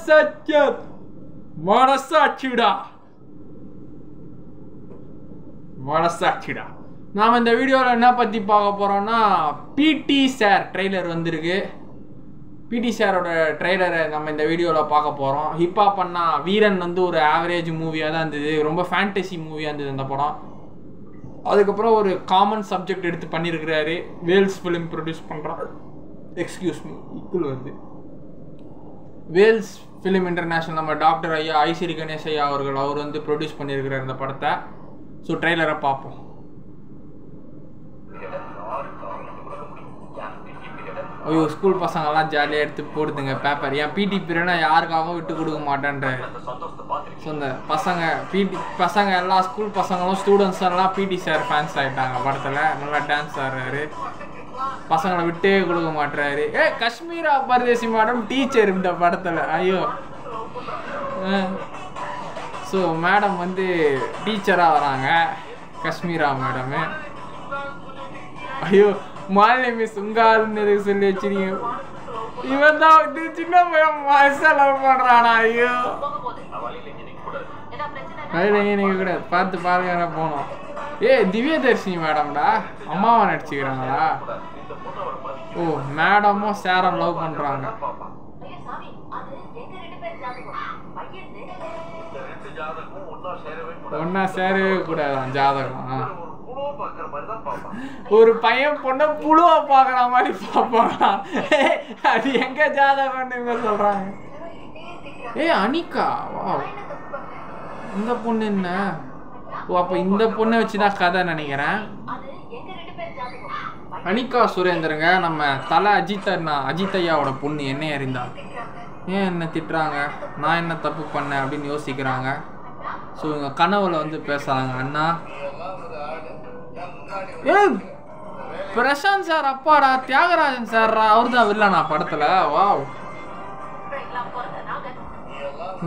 சத்யம் மனசாட்சிடா மனசாட்சிடா. நாம் இந்த வீடியோவில் என்ன பற்றி பார்க்க போகிறோம்னா பிடி சார் ட்ரெய்லர் வந்திருக்கு. பிடி சாரோட ட்ரெய்லரை நம்ம இந்த வீடியோவில் பார்க்க போகிறோம். ஹிப்ஹாப் பண்ணா வீரன் வந்து ஒரு ஆவரேஜ் மூவியாக தான் இருந்தது, ரொம்ப ஃபேண்டசி மூவியாக இருந்தது அந்த படம். அதுக்கப்புறம் ஒரு காமன் சப்ஜெக்ட் எடுத்து பண்ணியிருக்கிறாரு. வேல்ஸ் ஃபிலிம் ப்ரொடியூஸ் பண்ணுறாரு. எக்ஸ்கியூஸ் மீ இக்குள் வருது. வேல்ஸ் ஃபிலிம் இன்டர்நேஷ்னல் நம்ம டாக்டர் ஐயா ஐஸ்வரி கணேஷ் ஐயா அவர் வந்து ப்ரொடியூஸ் பண்ணியிருக்கிறார் இந்த படத்தை. ஸோ ட்ரெய்லரை பார்ப்போம். ஐயோ ஸ்கூல் பசங்கள்லாம் ஜாலியாக எடுத்து போடுதுங்க பேப்பர். ஏன் பிடி பீரியட்னா யாருக்காகவும் விட்டு கொடுக்க மாட்டேன்ற. ஸோ இந்த பசங்க எல்லா ஸ்கூல் பசங்களும் ஸ்டூடெண்ட்ஸ் எல்லாம் பிடி சார் ஃபேன்ஸ் ஆகிட்டாங்க படத்தில். நல்லா டான்ஸ் ஆடுறாரு, பசங்களை விட்டே கொடுக்க மாட்டுறாரு. காஷ்மீரா பரதேசி மேடம் டீச்சர் இந்த படத்தில். ஐயோ ஸோ மேடம் வந்து டீச்சராக வராங்க, காஷ்மீரா மேடமு. ஐயோ மாலினி மிஸ் உங்கால்னு எதுக்கு சொல்லி வச்சிருக்கீங்க? இவன் தான் வந்து சின்ன பையன் செலவு பண்ணுறானா? ஐயோ வயலிங்க நீங்கள் கூட பார்த்து பாருங்க போனோம். திவ்யதர்ஷினி மேடம்டா அம்மாவை நடிச்சுக்கிறாங்களா? ஓ மேடமும் சாரம் லவ் பண்ணுறாங்க. ஒன்னா சேரவே கூடாதான் ஜாதகம். ஒரு பையன் பொண்ண புழுவா பாக்குற மாதிரி பாப்பாங்களா? அது எங்க ஜாதகம்னு சொல்றாங்க. அனிகா வா இந்த பொண்ணு என்ன? ஓ அப்ப இந்த பொண்ணை வச்சுதான் கதை நினைக்கிறேன். அனிகா சுரேந்தருங்க நம்ம தலை அஜித் ஐயாவோட பொண்ணு. என்ன அறிந்தால் ஏன் என்ன திட்டுறாங்க, நான் என்ன தப்பு பண்ணேன் அப்படின்னு யோசிக்கிறாங்க. ஸோ இவங்க கனவுல வந்து பேசுறாங்க. அண்ணா பிரசாந்த் சார் அப்பாடா, தியாகராஜன் சார் அவர் தான் வில்லனா படத்துல. வாவ்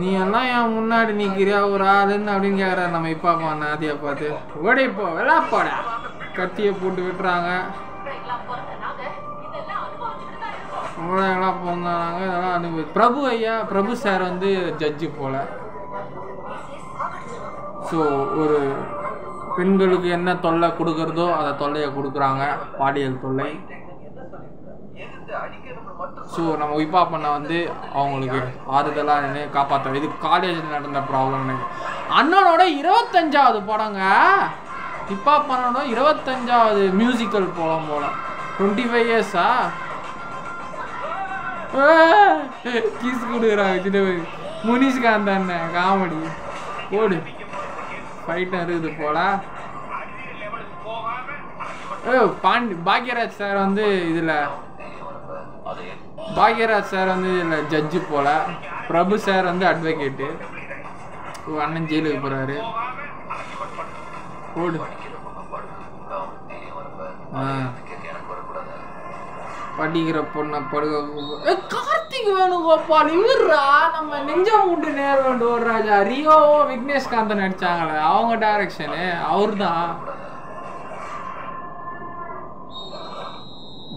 நீ எல்லாம் என் முன்னாடி நிக்கிறியா ஒரு ஆளுன்னு அப்படின்னு கேக்குறாரு நம்ம இப்பா நாதியா பார்த்து. ஓடி இப்போ விளாப்பாடா கத்தியை போட்டு விட்டுறாங்க. போங்காங்க இதெல்லாம் அனுபவி. பிரபு சார் வந்து ஜட்ஜு போல. ஸோ ஒரு பெண்களுக்கு என்ன தொல்லை கொடுக்கறதோ அதை தொல்லையை கொடுக்குறாங்க, பாலியல் தொல்லை. ஸோ நம்ம விப்பா பண்ண வந்து அவங்களுக்கு ஆறுதலாக நின்று காப்பாற்ற. இது காலேஜில் நடந்த ப்ராப்ளம். அண்ணனோட 25வது படங்க. விப்பா பண்ணோட 25வது மியூசிக்கல் போலாம் போல. 25 இயர்ஸா கிஸ் கொடுக்குறாங்க சின்ன முனிஷ்காந்த் அண்ணன். காமெடி போடு ஃபைட்டாக இருக்குது போல. பாக்யராஜ் சார் வந்து இதில் ஜட்ஜு போல. பிரபு சார் வந்து அட்வொகேட்டு. அண்ணன் ஜெயிலுக்கு போகிறாரு. போடு படிக்கிற பொண்ணை படுக்க. கார்த்திக் வேணுகோபால் இவர்ரா நம்ம நெஞ்சம் உண்டு நேரம் ஒரு ராஜா. ரியோ விக்னேஷ்காந்த் நடிச்சாங்களே அவங்க டைரக்ஷனு அவர் தான்.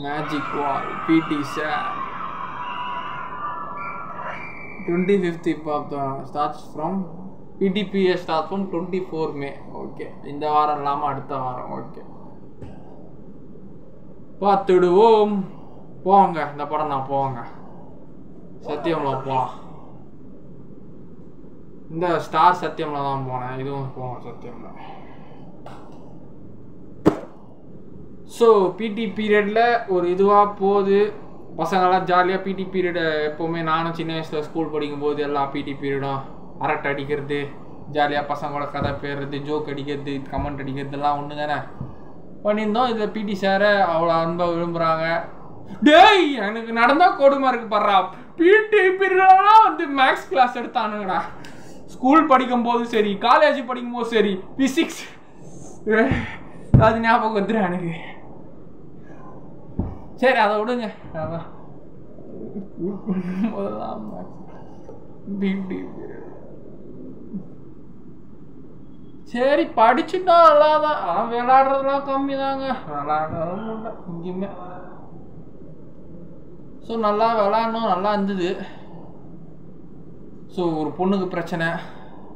மேஜிக் வால் பிடி sir 25th hip-hop starts from PTPS starts from 24 May. Okay இந்த வாரம் இல்லாமல் அடுத்த வாரம். ஓகே பார்த்துடுவோம். போவாங்க இந்த படம் தான் போவாங்க. சத்தியம்ல போகலாம். இந்த ஸ்டார் சத்தியம்ல தான் போனேன். இதுவும் போவோம் சத்தியம்ல. ஸோ பிடி பீரியடில் ஒரு இதுவாக போகுது. பசங்களாம் ஜாலியாக பிடி பீரியடை எப்போவுமே நானும் சின்ன வயசில் ஸ்கூல் படிக்கும்போது எல்லா பிடி பீரியடும் அரட்டை அடிக்கிறது, ஜாலியாக பசங்களோட கதை பேர்றது, ஜோக் அடிக்கிறது, கமெண்ட் அடிக்கிறதுலாம் ஒன்று தானே பண்ணியிருந்தோம். இதில் பிடி சாரை அவ்வளோ அன்பாக விரும்புகிறாங்க. டேய் எனக்கு நடந்தா கொடுமை இருக்கு படுறா. பிடி பீரியட்லாம் வந்து மேக்ஸ் கிளாஸ் எடுத்தானுங்கடா. ஸ்கூல் படிக்கும்போது சரி, காலேஜ் படிக்கும்போது சரி, பிசிக்ஸ் அது ஞாபகம் வந்துடும் எனக்கு. சரி அதை விடுங்க. அதான் சரி படிச்சுட்டா நல்லாதான். விளையாடுறதுலாம் கம்மி தாங்க, விளையாடுறதும் இல்லை இங்கேயுமே. ஸோ நல்லா விளையாடணும், நல்லா இருந்தது. ஸோ ஒரு பொண்ணுக்கு பிரச்சனை,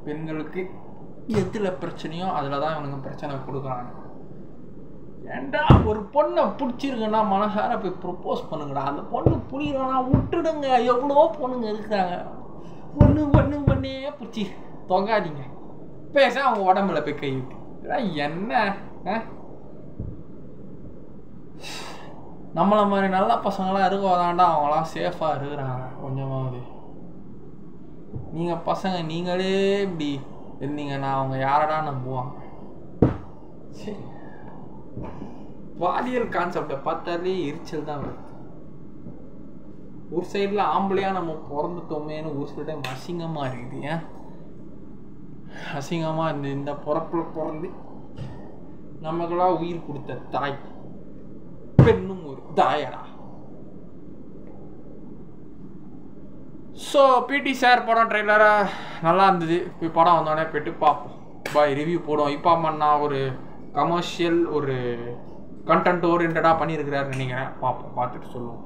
பெண்களுக்கு எதில் பிரச்சனையோ அதில் தான் இவனுங்க பிரச்சனை கொடுக்குறாங்க. ஏண்டா ஒரு பொண்ணை பிடிச்சிருக்குன்னா மனசார போய் ப்ரொப்போஸ் பண்ணுங்கடா. அந்த பொண்ணு பிடிக்கிறனா விட்டுடுங்க. எவ்வளோ பொண்ணுங்க இருக்கிறாங்க, பொண்ணே பிடிச்சி தொங்காதீங்க. பேச அவங்க உடம்புல போய் கை விட்டு என்ன நம்மளை மாதிரி நல்ல பசங்களாம் இருக்கதாண்டா அவங்களாம் சேஃபாக இருக்கிறாங்க கொஞ்சமாவது. நீங்கள் பசங்க நீங்களே இப்படி இருந்தீங்கன்னா அவங்க யாரடா நம்புவாங்க? சரி, பாலியல் கான்செப்டை பார்த்தாலே எரிச்சல் தான் வருது. ஒரு சைடில் ஆம்பளையாக நம்ம பிறந்துட்டோமேனு ஒரு சில டைம் அசிங்கமாக இருக்குது. ஏன் அசிங்கமாக இருந்து இந்த பிறப்பில் பிறந்து நமக்கெல்லாம் உயிர் கொடுத்த தாய் பெண்ணும் ஒரு தாயடா. ஸோ பிடி சார் படம் ட்ரெய்லரை நல்லா இருந்தது. போய் படம் வந்தோடனே போய்ட்டு பார்ப்போம், பாய் ரிவ்யூ போடுவோம். இப்போ அம்மா ஒரு கமர்ஷியல் ஒரு கண்டென்ட் ஓரியன்டாக பண்ணியிருக்கிறாருன்னு நினைக்கிறேன். பார்ப்போம், பார்த்துட்டு சொல்லுவோம்.